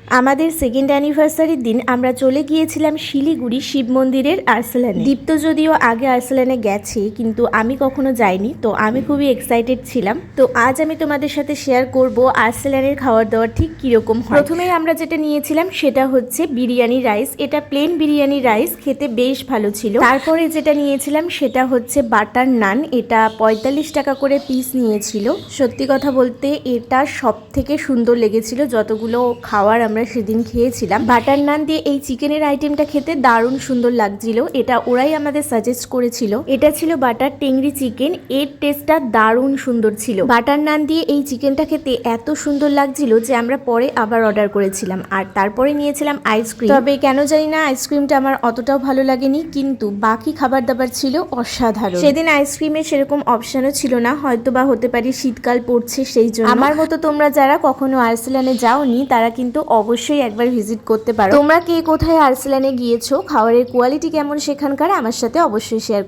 আমাদের সেকেন্ড অ্যানিভার্সারির দিন আমরা চলে গিয়েছিলাম শিলিগুড়ি শিব মন্দিরের আর্সেলানে। দীপ্ত যদিও আগে আর্সেলানে গেছে, কিন্তু আমি কখনো যাইনি, তো আমি খুবই এক্সাইটেড ছিলাম। তো আজ আমি তোমাদের সাথে শেয়ার করব আর্সেলানের খাবার দাবার ঠিক কিরকম হয়। প্রথমেই আমরা যেটা নিয়েছিলাম সেটা হচ্ছে বিরিয়ানি রাইস। এটা প্লেন বিরিয়ানি রাইস, খেতে বেশ ভালো ছিল। তারপরে যেটা নিয়েছিলাম সেটা হচ্ছে বাটার নান। এটা 45 টাকা করে পিস নিয়েছিল। সত্যি কথা বলতে এটা সব থেকে সুন্দর লেগেছিল যতগুলো খাওয়ার আমরা সেদিন খেয়েছিলাম। বাটার নান দিয়ে এই চিকেনের আইটেমটা খেতে দারুণ সুন্দর লাগছিল। এটা ওরাই আমাদের সাজেস্ট করেছিল। এটা ছিল বাটার টেংরি চিকেন। এর টেস্টটা দারুণ সুন্দর ছিল। বাটার নান দিয়ে এই চিকেনটা খেতে এত সুন্দর লাগছিল যে আমরা পরে আবার অর্ডার করেছিলাম। আর তারপরে নিয়েছিলাম আইসক্রিম। তবে কেন জানি না আইসক্রিমটা আমার অতটাও ভালো লাগেনি, কিন্তু বাকি খাবার দাবার ছিল অসাধারণ। সেদিন আইসক্রিমের সেরকম অপশনও ছিল না, হয়তো বা হতে পারে শীতকাল পড়ছে সেই জন্য। আমার মতো তোমরা যারা কখনো আর্সেলানে যাওনি তারা কিন্তু অবশ্যই একবার ভিজিট করতে পারো। তোমরা কে কোথায় আর্সেলানে গিয়েছো, খাবারের কোয়ালিটি কেমন সেখানকার আমার সাথে অবশ্যই শেয়ার করো।